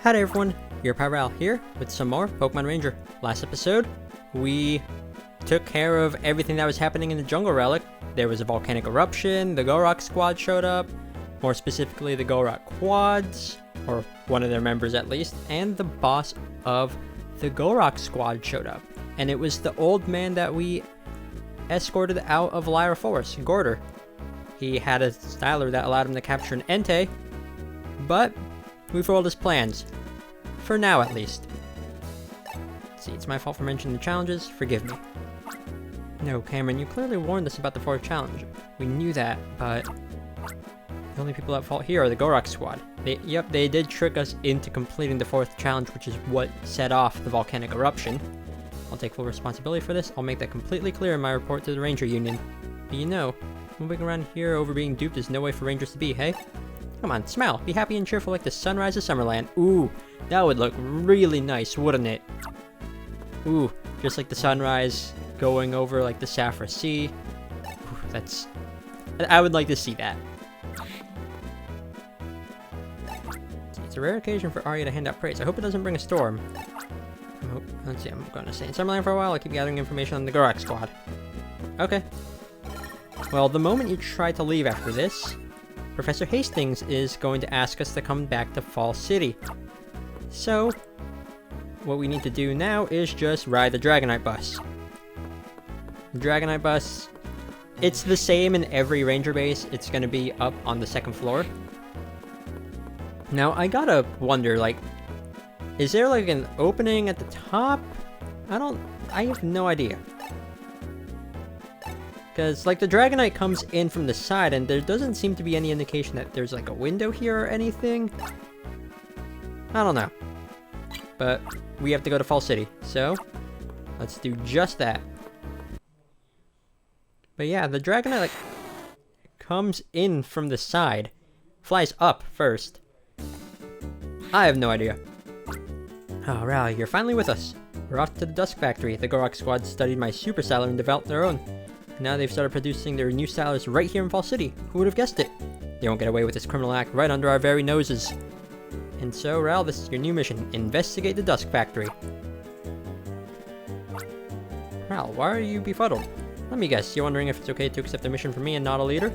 Howdy everyone, your Pyral here with some more Pokemon Ranger. Last episode, we took care of everything that was happening in the Jungle Relic. There was a volcanic eruption, the Golrock squad showed up, more specifically the Golrock quads, or one of their members at least, and the boss of the Golrock squad showed up. And it was the old man that we escorted out of Lyra Forest, Gorder. He had a styler that allowed him to capture an Entei, but we foiled his plans. For now, at least. See, it's my fault for mentioning the challenges. Forgive me. No, Cameron, you clearly warned us about the fourth challenge. We knew that, but the only people at fault here are the Golrock squad. They did trick us into completing the fourth challenge, which is what set off the volcanic eruption. I'll take full responsibility for this. I'll make that completely clear in my report to the Ranger Union. But you know, moving around here over being duped is no way for Rangers to be, hey? Come on, smile. Be happy and cheerful like the sunrise of Summerland. Ooh, that would look really nice, wouldn't it? Ooh, just like the sunrise going over like the Saffron Sea. Ooh, I would like to see that. It's a rare occasion for Arya to hand out praise. I hope it doesn't bring a storm. Let's see, I'm going to stay in Summerland for a while. I'll keep gathering information on the Golrock squad. Okay. Well, the moment you try to leave after this, Professor Hastings is going to ask us to come back to Fall City. So, what we need to do now is just ride the Dragonite bus. The Dragonite bus, it's the same in every Ranger base. It's going to be up on the second floor. Now, I gotta wonder, like, is there like an opening at the top? I have no idea. Because, like, the Dragonite comes in from the side, and there doesn't seem to be any indication that there's, like, a window here or anything. I don't know. But we have to go to Fall City, so let's do just that. But yeah, the Dragonite, like, comes in from the side. Flies up first. I have no idea. Oh, Rally, you're finally with us. We're off to the Dusk Factory. The Golrock squad studied my Super Styler and developed their own. Now they've started producing their new stylers right here in Fall City. Who would have guessed it? They won't get away with this criminal act right under our very noses. And so, Ral, this is your new mission. Investigate the Dusk Factory. Ral, why are you befuddled? Let me guess, you're wondering if it's okay to accept a mission from me and not a leader?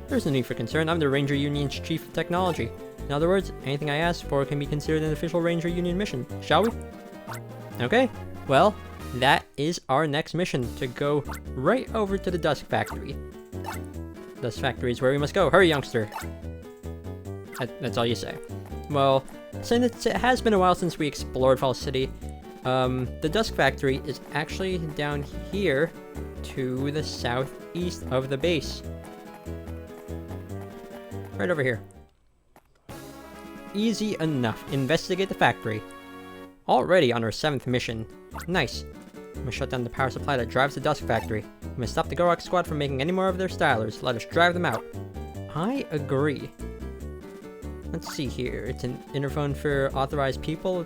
There's no need for concern. I'm the Ranger Union's Chief of Technology. In other words, anything I ask for can be considered an official Ranger Union mission. Shall we? Okay, well, that is our next mission, to go right over to the Dusk Factory. Dusk Factory is where we must go. Hurry, youngster. That's all you say. Well, since it has been a while since we explored Fall City, the Dusk Factory is actually down here to the southeast of the base. Right over here. Easy enough. Investigate the factory. Already on our 7th mission. Nice. We must shut down the power supply that drives the Dusk Factory. We must stop the Golrock squad from making any more of their stylers. Let us drive them out. I agree. Let's see here. It's an interphone for authorized people.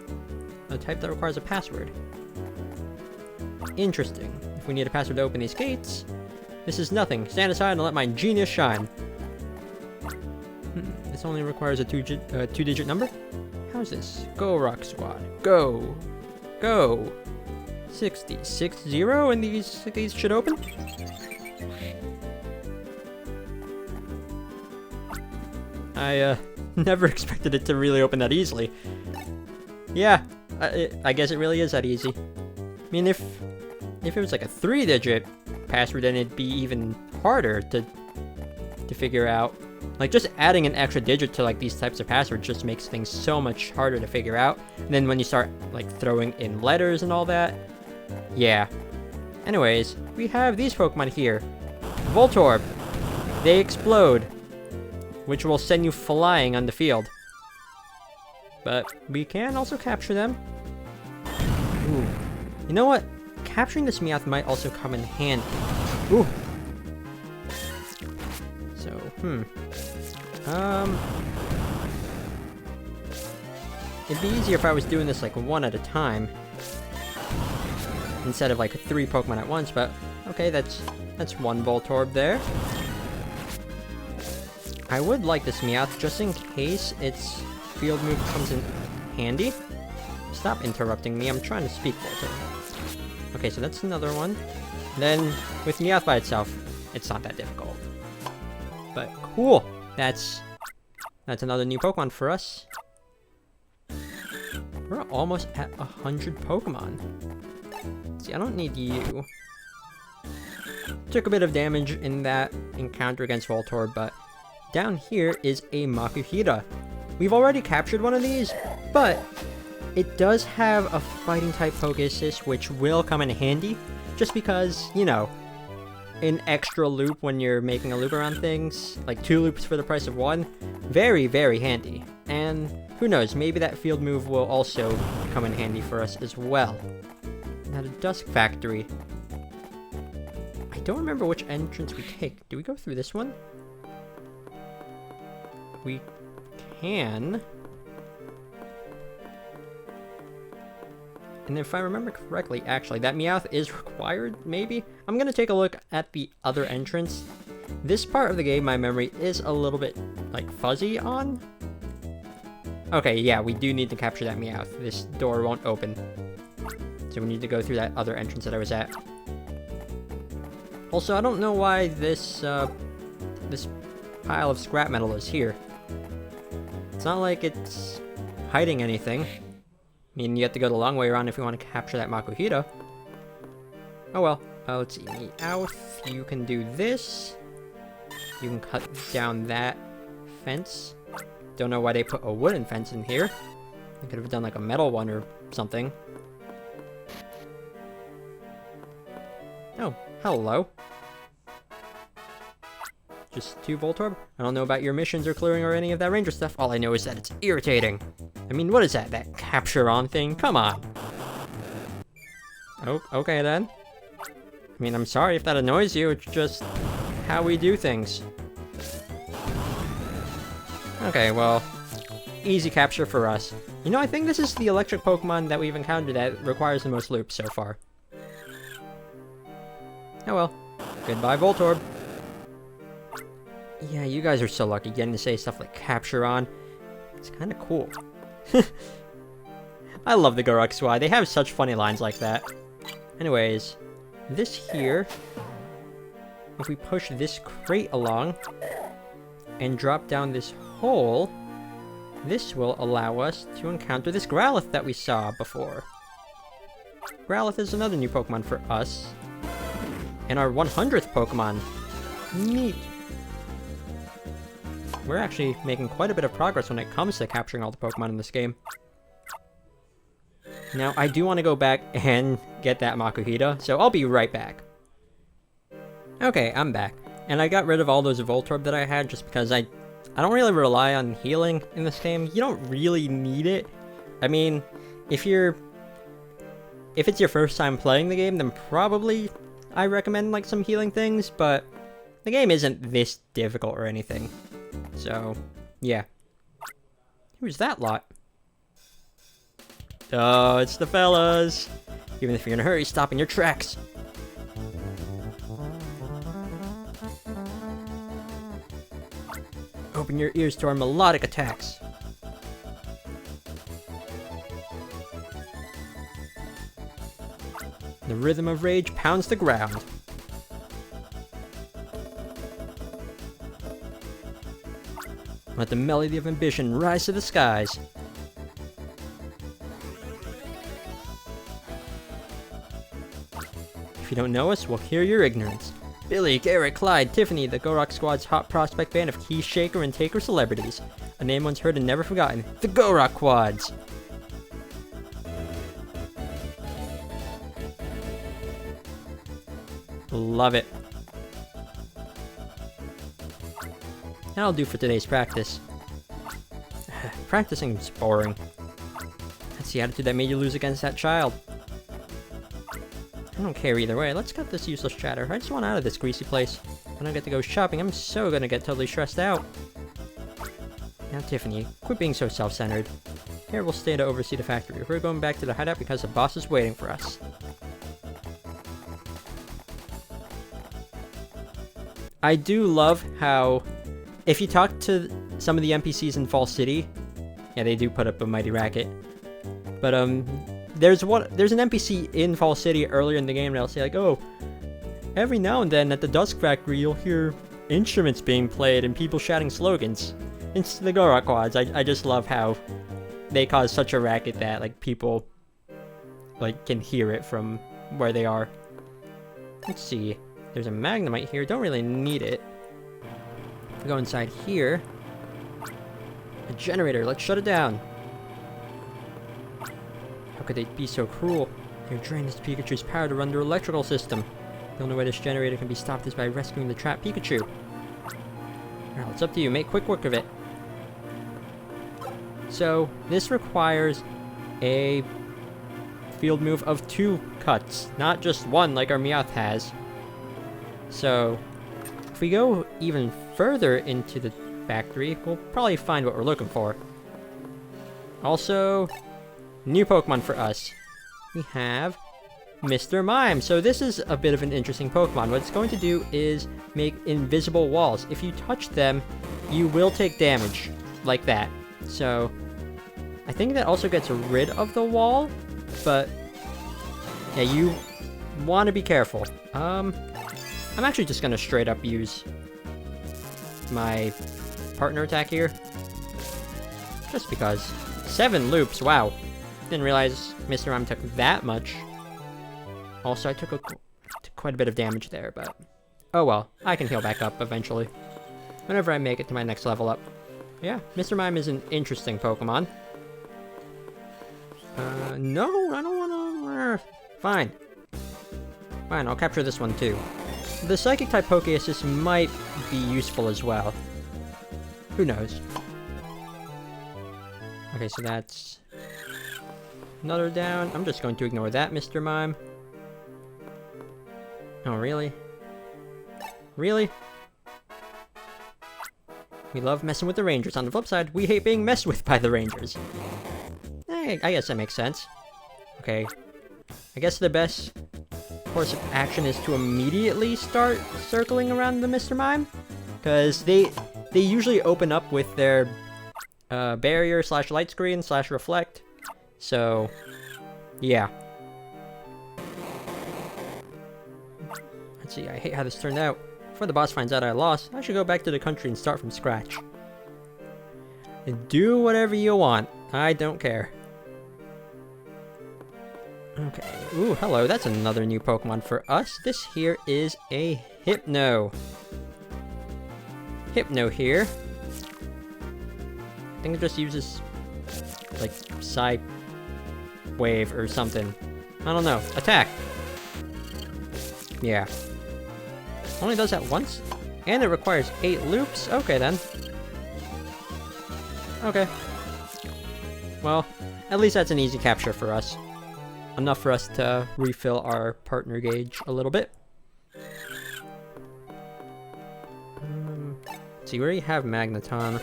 A type that requires a password. Interesting. If we need a password to open these gates, this is nothing. Stand aside and let my genius shine. This only requires a two-digit number? How's this? Golrock squad. Go. Go. 60 and these should open? I never expected it to really open that easily. Yeah, I guess it really is that easy. I mean, if it was like a 3-digit password, then it'd be even harder to figure out. Like, just adding an extra digit to, like, these types of passwords just makes things so much harder to figure out. And then when you start, like, throwing in letters and all that, yeah. Anyways, we have these Pokemon here. Voltorb. They explode, which will send you flying on the field. But we can also capture them. Ooh. You know what? Capturing this Meowth might also come in handy. Ooh. So, it'd be easier if I was doing this like one at a time instead of like 3 Pokemon at once, but okay, that's one Voltorb there. I would like this Meowth just in case its field move comes in handy. Stop interrupting me, I'm trying to speak, Walter. Okay, so that's another one. Then, with Meowth by itself, it's not that difficult. But cool! That's another new Pokemon for us. We're almost at 100 Pokemon. See, I don't need you. Took a bit of damage in that encounter against Voltorb, but down here is a Makuhita. We've already captured one of these, but it does have a fighting type Pokéassist, which will come in handy, just because, you know, an extra loop when you're making a loop around things, like 2 loops for the price of 1, very, very handy. And who knows, maybe that field move will also come in handy for us as well. Now the Dusk Factory. I don't remember which entrance we take. Do we go through this one? We can. And if I remember correctly, actually, that Meowth is required, maybe? I'm gonna take a look at the other entrance. This part of the game, my memory is a little bit, like, fuzzy on. Okay, yeah, we do need to capture that Meowth. This door won't open. So we need to go through that other entrance that I was at. Also, I don't know why this pile of scrap metal is here. It's not like it's hiding anything. I mean, you have to go the long way around if you want to capture that Makuhita. Oh well. Let's see. Meowth, you can do this. You can cut down that fence. Don't know why they put a wooden fence in here. They could have done like a metal one or something. Oh, hello. Just 2 Voltorb? I don't know about your missions or clearing or any of that ranger stuff. All I know is that it's irritating. I mean, what is that? That capture on thing? Come on. Oh, okay then. I mean, I'm sorry if that annoys you. It's just how we do things. Okay, well, easy capture for us. You know, I think this is the electric Pokemon that we've encountered that requires the most loops so far. Oh well. Goodbye, Voltorb. Yeah, you guys are so lucky getting to say stuff like capture on. It's kind of cool. I love the Gorok Squad. They have such funny lines like that. Anyways, this here, if we push this crate along and drop down this hole, this will allow us to encounter this Growlithe that we saw before. Growlithe is another new Pokemon for us. And our 100th Pokemon. Neat. We're actually making quite a bit of progress when it comes to capturing all the Pokemon in this game. Now, I do want to go back and get that Makuhita, so I'll be right back. Okay, I'm back. And I got rid of all those Voltorb that I had just because I don't really rely on healing in this game. You don't really need it. I mean, if it's your first time playing the game, then probably I recommend like some healing things, but the game isn't this difficult or anything. So, yeah. Who's that lot? Oh, it's the fellas! Even if you're in a hurry, stop in your tracks! Open your ears to our melodic attacks! The rhythm of rage pounds the ground. Let the melody of ambition rise to the skies. If you don't know us, we'll hear your ignorance. Billy, Garrett, Clyde, Tiffany, the Gorok Squad's hot prospect band of key shaker and taker celebrities. A name once heard and never forgotten. The Gorok Quads! Love it. That'll do for today's practice. Practicing is boring. That's the attitude that made you lose against that child. I don't care either way. Let's cut this useless chatter. I just want out of this greasy place. When I get to go shopping, I'm so gonna get totally stressed out. Now, Tiffany, quit being so self-centered. Here, we'll stay to oversee the factory. We're going back to the hideout because the boss is waiting for us. I do love how, if you talk to some of the NPCs in Fall City, Yeah, they do put up a mighty racket. But there's an NPC in Fall City earlier in the game that'll say like, oh, every now and then at the Dusk Factory you'll hear instruments being played and people shouting slogans. It's the Gorok quads. I just love how they cause such a racket that like people like can hear it from where they are. Let's see. There's a Magnemite here. Don't really need it. If we go inside here, a generator. Let's shut it down. How could they be so cruel? They're draining this Pikachu's power to run their electrical system. The only way this generator can be stopped is by rescuing the trapped Pikachu. Alright, it's up to you. Make quick work of it. So, this requires a field move of 2 cuts, not just 1 like our Meowth has. So, if we go even further into the factory, we'll probably find what we're looking for. Also, new Pokemon for us. We have Mr. Mime. So this is a bit of an interesting Pokemon. What it's going to do is make invisible walls. If you touch them, you will take damage, like that. So, I think that also gets rid of the wall, but yeah, you want to be careful. I'm actually just gonna straight up use my partner attack here, just because. 7 loops, wow. Didn't realize Mr. Mime took that much. Also, I took quite a bit of damage there, but oh well, I can heal back up eventually, whenever I make it to my next level up. Yeah, Mr. Mime is an interesting Pokemon. No, I don't wanna... Fine. Fine, I'll capture this one too. The Psychic-type Poke Assist might be useful as well. Who knows? Okay, so that's another down. I'm just going to ignore that, Mr. Mime. Oh, really? Really? We love messing with the Rangers. On the flip side, we hate being messed with by the Rangers. I guess that makes sense. Okay. I guess the best course of action is to immediately start circling around the Mr. Mime. Because they usually open up with their barrier / light screen / reflect. So, yeah. Let's see, I hate how this turned out. Before the boss finds out I lost, I should go back to the country and start from scratch. And do whatever you want. I don't care. Okay. Ooh, hello. That's another new Pokemon for us. This here is a Hypno. Hypno here. I think it just uses, like, Psy Wave or something. I don't know. Attack! Yeah. Only does that once? And it requires 8 loops? Okay, then. Okay. Well, at least that's an easy capture for us. Enough for us to refill our partner gauge a little bit. Let's see, we already have Magneton.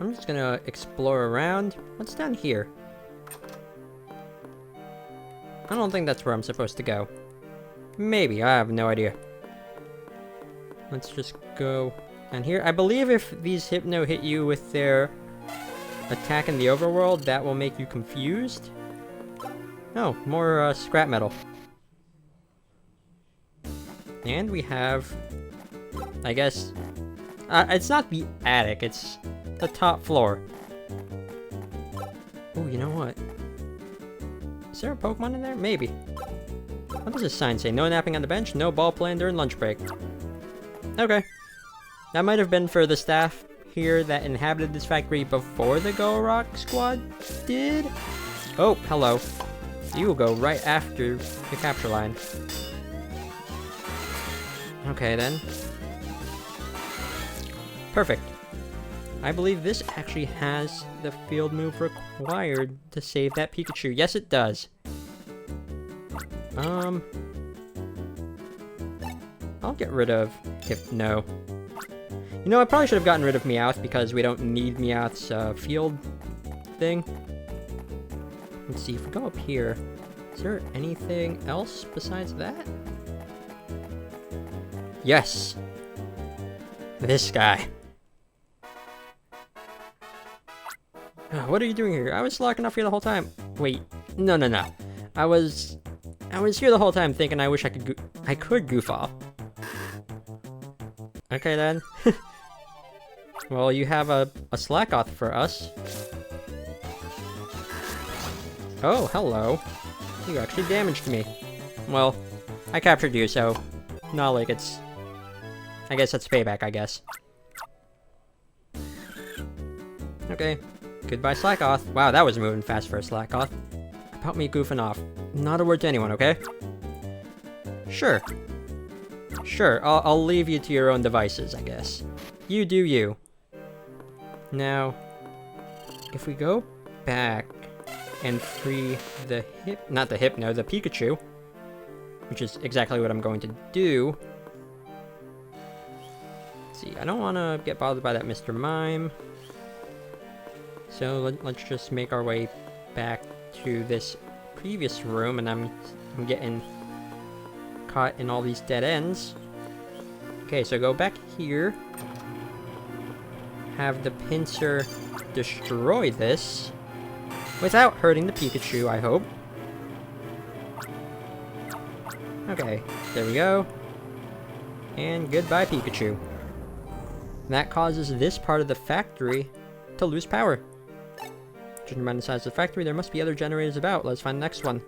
I'm just gonna explore around. What's down here? I don't think that's where I'm supposed to go. Maybe, I have no idea. Let's just go down here. I believe if these Hypno hit you with their attack in the overworld, that will make you confused. Oh, more scrap metal. And we have, I guess, it's not the attic, it's the top floor. Oh, you know what? Is there a Pokemon in there? Maybe. What does this sign say? No napping on the bench, no ball playing during lunch break. Okay. That might have been for the staff here that inhabited this factory before the Gorok squad did. Oh, hello. You will go right after the capture line. Okay, then. Perfect. I believe this actually has the field move required to save that Pikachu. Yes, it does. I'll get rid of Hypno. You know, I probably should have gotten rid of Meowth because we don't need Meowth's field thing. Let's see, if we go up here, is there anything else besides that? Yes! This guy. What are you doing here? I was slacking off here the whole time. Wait, no. I was here the whole time thinking I wish I could goof off. Okay then. Well, you have a slack off for us. Oh, hello. You actually damaged me. Well, I captured you, so not like it's... I guess that's payback, I guess. Okay. Goodbye, Slackoth. Wow, that was moving fast for a Slackoth. About me goofing off. Not a word to anyone, okay? Sure. Sure, I'll leave you to your own devices, I guess. You do you. Now, if we go back and free the not the Hypno, the Pikachu, which is exactly what I'm going to do. Let's see, I don't want to get bothered by that Mr. Mime. So let's just make our way back to this previous room, and I'm getting caught in all these dead ends. Okay, so go back here. Have the pincer destroy this without hurting the Pikachu, I hope. Okay, there we go. And goodbye, Pikachu. That causes this part of the factory to lose power. Judging by the size of the factory, there must be other generators about. Let's find the next one.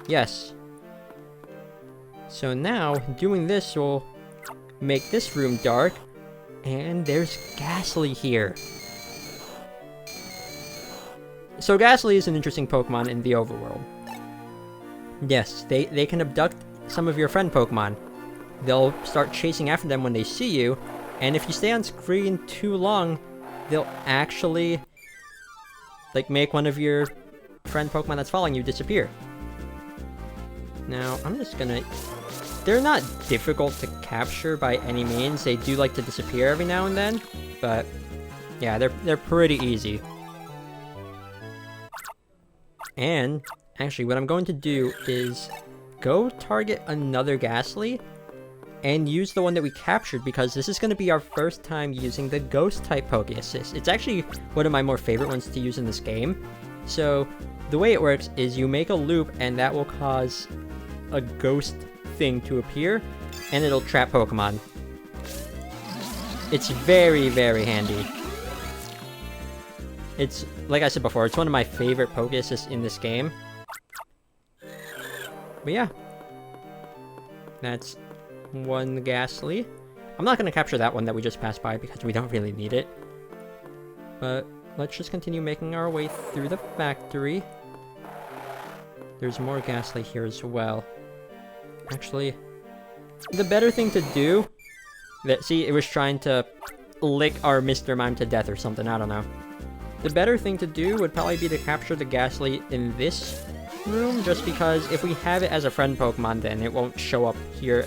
Yes. So now, doing this will make this room dark. And there's Ghastly here. So Ghastly is an interesting Pokemon in the overworld. Yes, they can abduct some of your friend Pokemon. They'll start chasing after them when they see you. And if you stay on screen too long, they'll actually... like, make one of your friend Pokemon that's following you disappear. Now, I'm just gonna... They're not difficult to capture by any means. They do like to disappear every now and then. But, yeah, they're pretty easy. And, actually, what I'm going to do is go target another Ghastly and use the one that we captured, because this is going to be our first time using the Ghost-type Poke Assist. It's actually one of my more favorite ones to use in this game. So, the way it works is you make a loop, and that will cause a ghost thing to appear, and it'll trap Pokemon. It's very, very handy. It's, like I said before, it's one of my favorite Poke Assists in this game. But yeah. That's one Ghastly. I'm not going to capture that one that we just passed by because we don't really need it. But let's just continue making our way through the factory. There's more Ghastly here as well. Actually, the better thing to do... See, it was trying to lick our Mr. Mime to death or something, I don't know. The better thing to do would probably be to capture the Ghastly in this room, just because if we have it as a friend Pokemon, then it won't show up here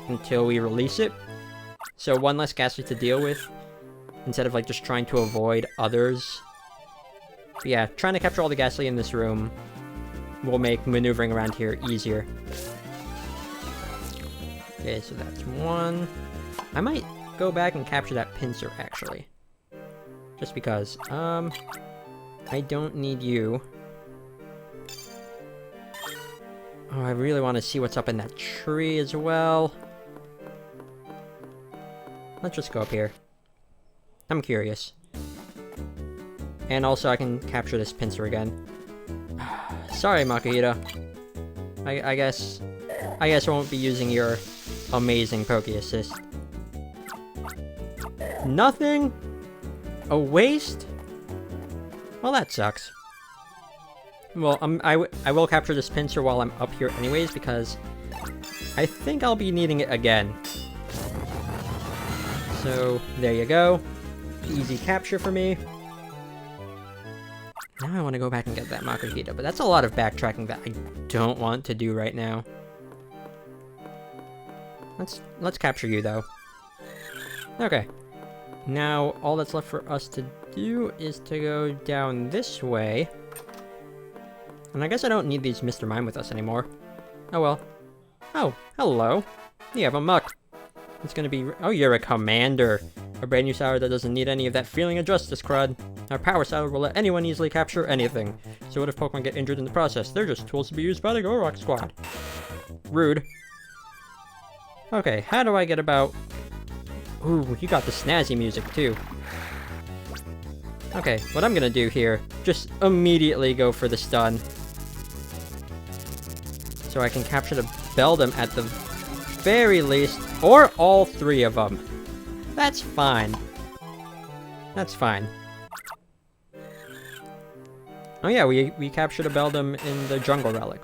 until we release it. So one less Ghastly to deal with, instead of like just trying to avoid others. But yeah, trying to capture all the Ghastly in this room will make maneuvering around here easier. Okay, so that's one. I might go back and capture that pincer, actually. Just because. I don't need you. Oh, I really want to see what's up in that tree as well. Let's just go up here. I'm curious. And also I can capture this pincer again. Sorry, Makahita. I guess I won't be using your amazing Poke Assist. Nothing? A waste? Well, that sucks. Well, I will capture this pincer while I'm up here anyways, because I think I'll be needing it again. So, there you go. Easy capture for me. Now I want to go back and get that Makahita, but that's a lot of backtracking that I don't want to do right now. Let's capture you, though. Okay. Now, all that's left for us to do is to go down this way. And I guess I don't need these Mr. Mime with us anymore. Oh well. Oh, hello. You have a Muck. It's gonna be... Oh, you're a commander. A brand new Sour that doesn't need any of that feeling of justice crud. Our Power Sour will let anyone easily capture anything. So what if Pokemon get injured in the process? They're just tools to be used by the Go-Rock Squad. Rude. Okay, how do I get about... Ooh, you got the snazzy music too. Okay, what I'm gonna do here, just immediately go for the stun. So I can capture the Beldum at the very least, or all three of them. That's fine. That's fine. Oh yeah, we captured a Beldum in the Jungle Relic.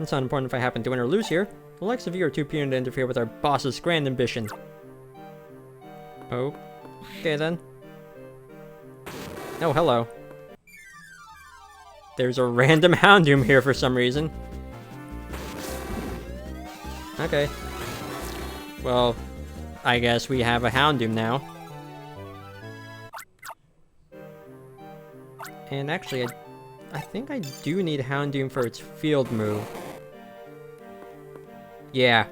It's not important if I happen to win or lose here. The likes of you are too puny to interfere with our boss's grand ambition. Okay then. Oh, hello. There's a random Houndoom here for some reason. Okay. Well, I guess we have a Houndoom now. And actually, I think I do need Houndoom for its field move. Yeah,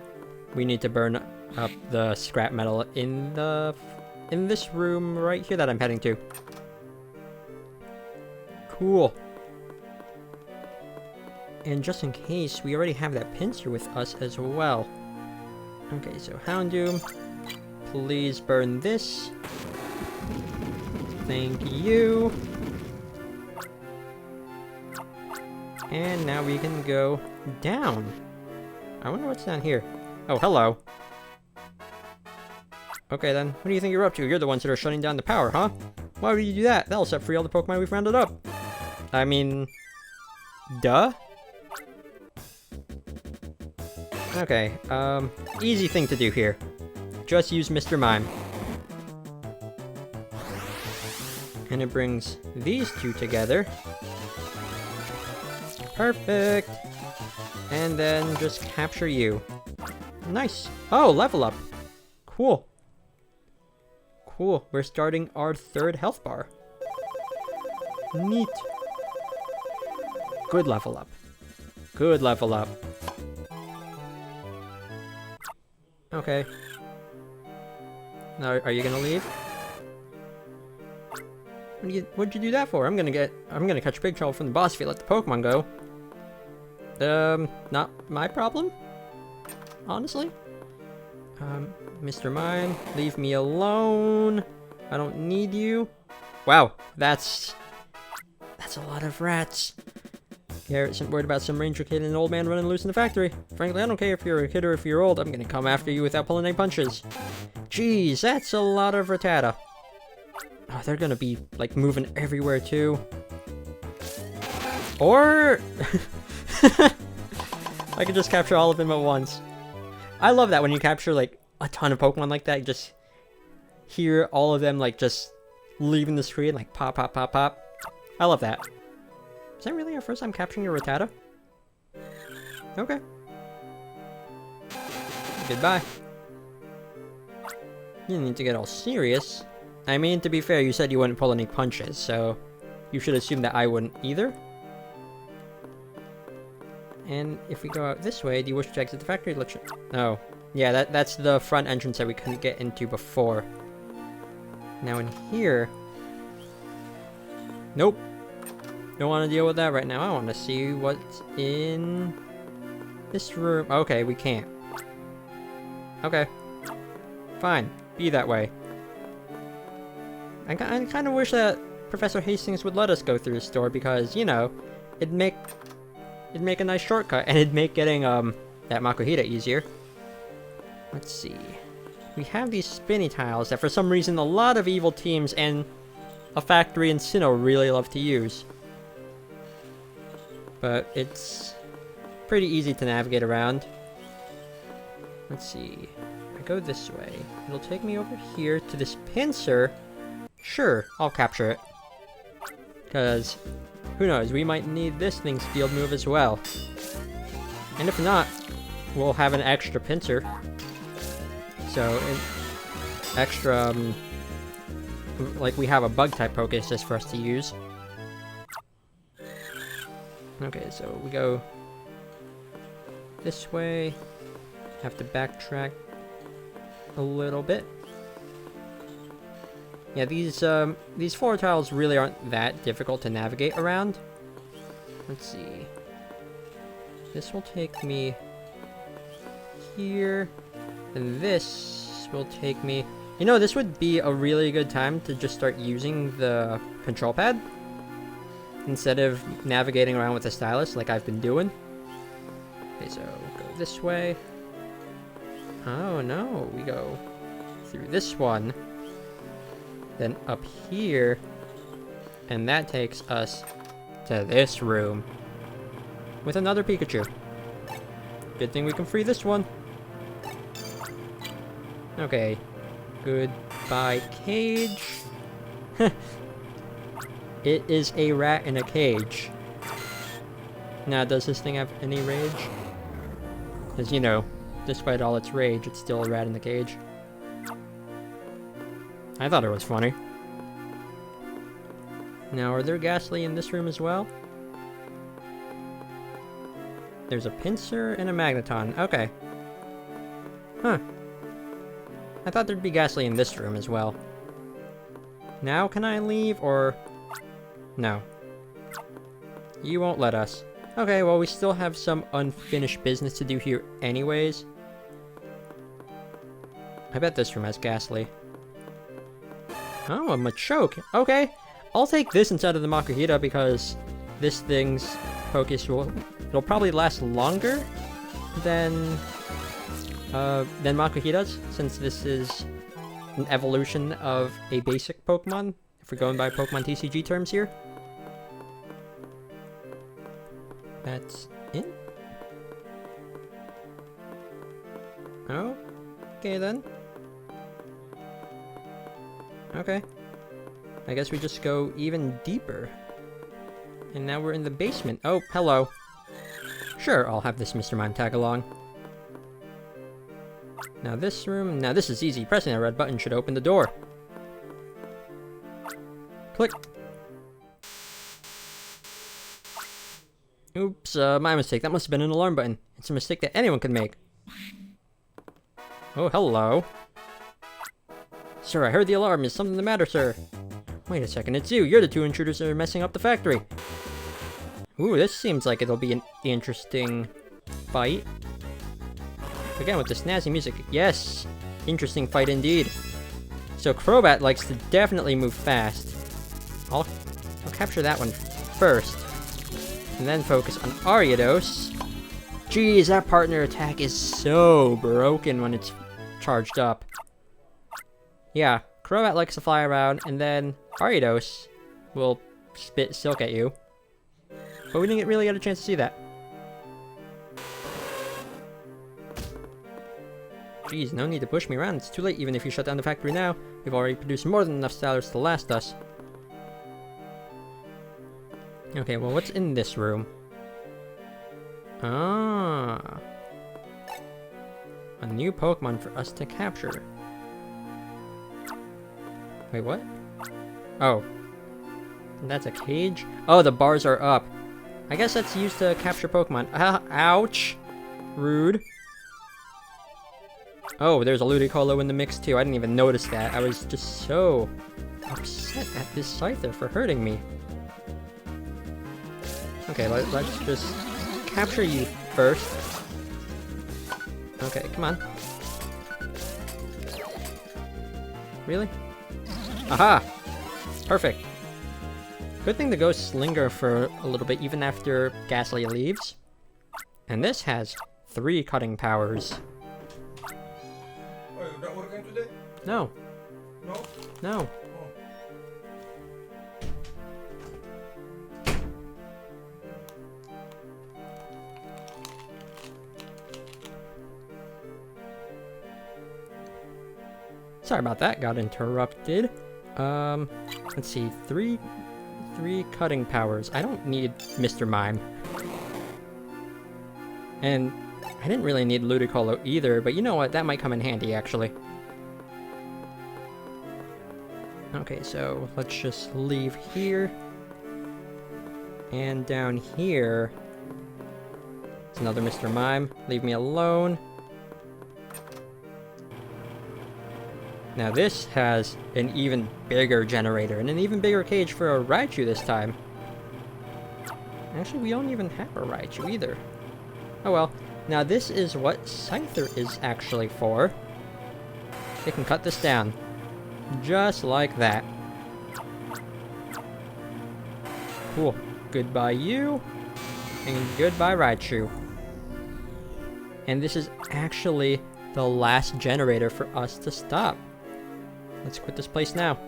we need to burn up the scrap metal in this room right here that I'm heading to. Cool. And just in case, we already have that pincer with us as well. Okay, so Houndoom, please burn this. Thank you. And now we can go down. I wonder what's down here. Oh, hello. Okay then, what do you think you're up to? You're the ones that are shutting down the power, huh? Why would you do that? That'll set free all the Pokemon we've rounded up. I mean... duh? Okay, easy thing to do here. Just use Mr. Mime. And it brings these two together. Perfect! And then just capture you. Nice! Oh, level up! Cool. Cool, we're starting our third health bar. Neat. Good level up. Good level up. Okay. Now, are you gonna leave? What'd you do that for? I'm gonna catch Big Trouble from the boss if you let the Pokemon go. Not my problem? Honestly? Mr. Mime, leave me alone. I don't need you. Wow, that's a lot of rats. Garrett's worried about some ranger kid and an old man running loose in the factory. Frankly, I don't care if you're a kid or if you're old. I'm gonna come after you without pulling any punches. Jeez, that's a lot of Rattata. Oh, they're gonna be, like, moving everywhere, too. Or... I could just capture all of them at once. I love that when you capture, like, a ton of Pokemon like that. You just hear all of them, like, just leaving the screen, like, pop, pop, pop, pop. I love that. Is that really our first time capturing a Rattata? Okay. Goodbye. You didn't need to get all serious. I mean, to be fair, you said you wouldn't pull any punches, so you should assume that I wouldn't either. And if we go out this way, do you wish to exit the factory? Oh. Yeah, that's the front entrance that we couldn't get into before. Now in here... Nope. Don't want to deal with that right now. I want to see what's in this room. Okay, we can't. Okay. Fine. Be that way. I kind of wish that Professor Hastings would let us go through the store because, you know, it'd make a nice shortcut and it'd make getting that Makuhita easier. Let's see. We have these spinny tiles that for some reason a lot of evil teams and a factory in Sinnoh really love to use. But it's pretty easy to navigate around. Let's see. If I go this way, it'll take me over here to this pincer. Sure, I'll capture it. Because, who knows, we might need this thing's field move as well. And if not, we'll have an extra pincer. So, extra, like we have a bug-type Poké just for us to use. Okay, so we go this way. Have to backtrack a little bit. Yeah, these floor tiles really aren't that difficult to navigate around. Let's see. This will take me here, and this will take me... You know, this would be a really good time to just start using the control pad instead of navigating around with the stylus like I've been doing. Okay, so go this way. Oh no, we go through this one, then up here, and that takes us to this room with another Pikachu. Good thing we can free this one. Okay, goodbye cage. It is a rat in a cage. Now, does this thing have any rage? Because, you know, despite all its rage, it's still a rat in the cage. I thought it was funny. Now, are there Ghastly in this room as well? There's a pincer and a magneton. Okay. Huh. I thought there'd be Ghastly in this room as well. Now can I leave, or... No. You won't let us. Okay, well, we still have some unfinished business to do here anyways. I bet this room has Ghastly. Oh, a Machoke. Okay. I'll take this instead of the Makuhita because this thing's focus it'll probably last longer than Makuhita's, since this is an evolution of a basic Pokemon, if we're going by Pokemon TCG terms here. That's it? Okay then. Okay. I guess we just go even deeper. And now we're in the basement. Oh, hello. Sure, I'll have this Mr. Mime tag along. Now this room... Now this is easy. Pressing the red button should open the door. Click. Oops, my mistake. That must have been an alarm button. It's a mistake that anyone could make. Oh, hello. Sir, I heard the alarm. Is something the matter, sir? Wait a second, it's you. You're the two intruders that are messing up the factory. Ooh, this seems like it'll be an interesting fight. Again, with the snazzy music. Yes! Interesting fight indeed. So Crobat likes to definitely move fast. I'll capture that one first. And then focus on Ariados. Jeez, that partner attack is so broken when it's charged up. Yeah, Crobat likes to fly around, and then Ariados will spit silk at you. But we didn't really get a chance to see that. Jeez, no need to push me around. It's too late even if you shut down the factory now. We've already produced more than enough stylers to last us. Okay, well, what's in this room? Ah. A new Pokemon for us to capture. Wait, what? Oh. That's a cage? Oh, the bars are up. I guess that's used to capture Pokemon. Ouch! Rude. Oh, there's a Ludicolo in the mix too. I didn't even notice that. I was just so upset at this Scyther for hurting me. Okay, let's just capture you first. Okay, come on. Really? Aha! Perfect. Good thing the ghosts linger for a little bit even after Ghastly leaves. And this has 3 cutting powers. Oh, you're not working today? No. No? No. Sorry about that, got interrupted. Let's see, three cutting powers. I don't need Mr. Mime. And I didn't really need Ludicolo either, but you know what, that might come in handy, actually. Okay, so let's just leave here. And down here, it's another Mr. Mime. Leave me alone. Now this has an even bigger generator and an even bigger cage for a Raichu this time. Actually, we don't even have a Raichu either. Oh well. Now this is what Scyther is actually for. It can cut this down. Just like that. Cool. Goodbye you. And goodbye Raichu. And this is actually the last generator for us to stop. Let's quit this place now.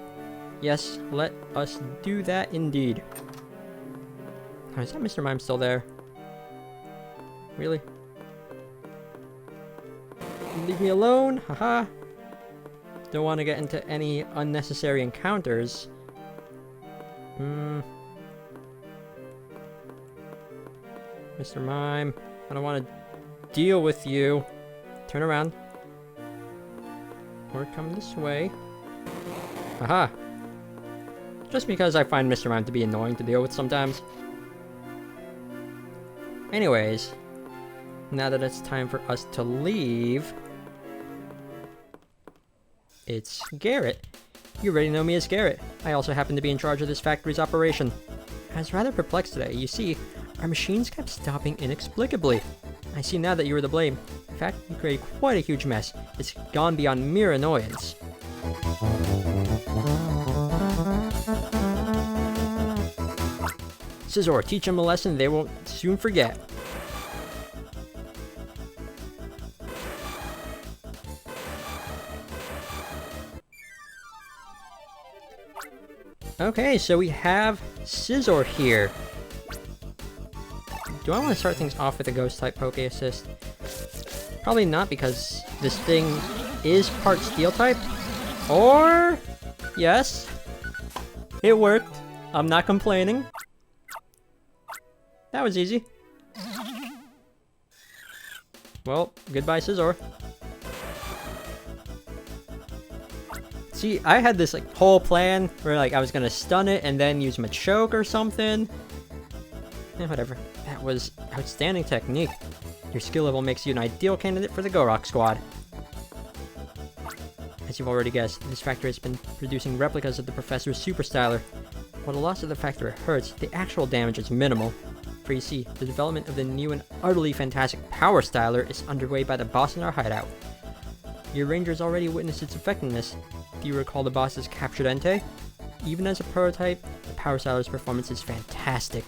Yes, let us do that indeed. Oh, is that Mr. Mime still there? Really? Leave me alone, haha. Don't want to get into any unnecessary encounters. Mr. Mime, I don't want to deal with you. Turn around. Or come this way. Haha. Just because I find Mr. Mime to be annoying to deal with sometimes. Anyways, now that it's time for us to leave, it's Garrett. You already know me as Garrett. I also happen to be in charge of this factory's operation. I was rather perplexed today. You see, our machines kept stopping inexplicably. I see now that you were to blame. In fact, you created quite a huge mess. It's gone beyond mere annoyance. Scizor, teach them a lesson they won't soon forget. Okay, so we have Scizor here. Do I want to start things off with a Ghost-type Poké Assist? Probably not, because this thing is part Steel-type. Or... yes. It worked. I'm not complaining. That was easy. Well, goodbye, Scizor. See, I had this whole plan where I was gonna stun it and then use Machoke or something. Whatever. That was outstanding technique. Your skill level makes you an ideal candidate for the Gorok squad. As you've already guessed, this factory has been producing replicas of the Professor's Super Styler. While the loss of the factory hurts, the actual damage is minimal. For you see, the development of the new and utterly fantastic Power Styler is underway by the boss in our hideout. Your rangers already witnessed its effectiveness. Do you recall the boss's captured Entei? Even as a prototype, the Power Styler's performance is fantastic.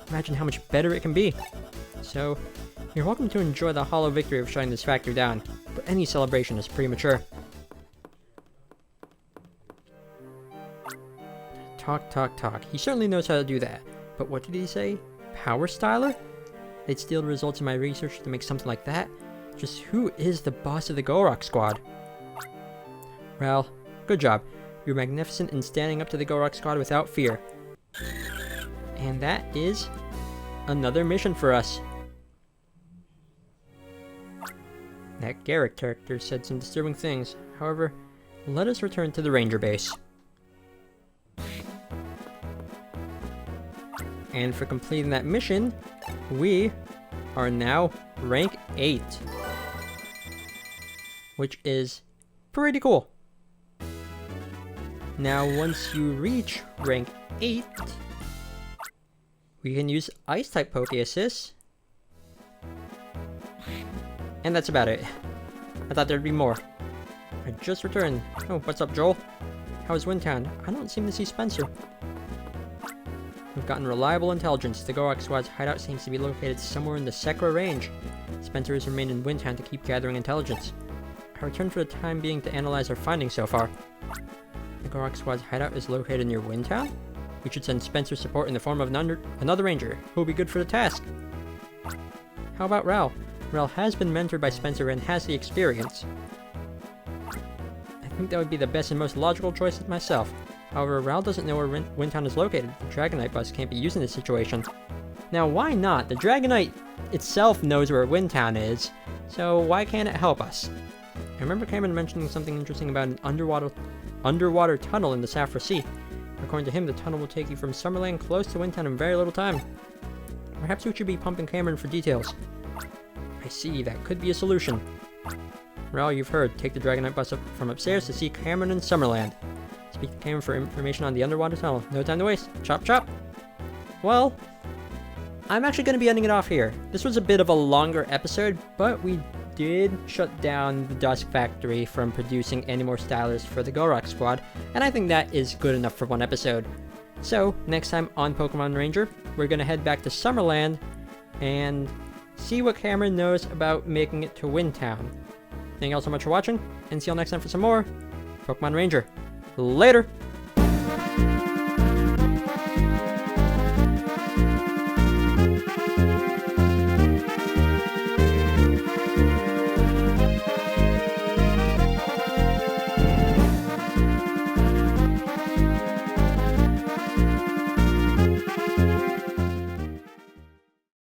Imagine how much better it can be. So, you're welcome to enjoy the hollow victory of shutting this factory down, but any celebration is premature. Talk. He certainly knows how to do that. But what did he say? Power Styler? They'd steal the results of my research to make something like that? Just who is the boss of the Gorok squad? Well, good job. You're magnificent in standing up to the Gorok squad without fear. And that is another mission for us. That Garrett character said some disturbing things. However, let us return to the ranger base. And for completing that mission, we are now rank 8. Which is pretty cool. Now, once you reach rank 8, we can use Ice-type Poké Assists. And that's about it. I thought there'd be more. I just returned. Oh, what's up, Joel? How is Windtown? I don't seem to see Spencer. We've gotten reliable intelligence. The Gorok squad's hideout seems to be located somewhere in the Sekra range. Spencer has remained in Windtown to keep gathering intelligence. I returned for the time being to analyze our findings so far. The Gorok squad's hideout is located near Windtown? We should send Spencer support in the form of another ranger, who will be good for the task. How about Ral? Ral has been mentored by Spencer and has the experience. I think that would be the best and most logical choice myself. However, Ral doesn't know where Windtown is located. The Dragonite bus can't be used in this situation. Now, why not? The Dragonite itself knows where Windtown is, so why can't it help us? I remember Cameron mentioning something interesting about an underwater tunnel in the Saffra Sea. According to him, the tunnel will take you from Summerland close to Windtown in very little time. Perhaps we should be pumping Cameron for details. I see, that could be a solution. Rel, you've heard. Take the Dragonite bus up from upstairs to see Cameron in Summerland. Speak to Cameron for information on the underwater tunnel. No time to waste. Chop, chop. Well, I'm actually going to be ending it off here. This was a bit of a longer episode, but we did shut down the Dusk Factory from producing any more stylers for the Gorok squad, and I think that is good enough for one episode. So, next time on Pokemon Ranger, we're going to head back to Summerland and see what Cameron knows about making it to Windtown. Thank you all so much for watching, and see you all next time for some more Pokemon Ranger. Later!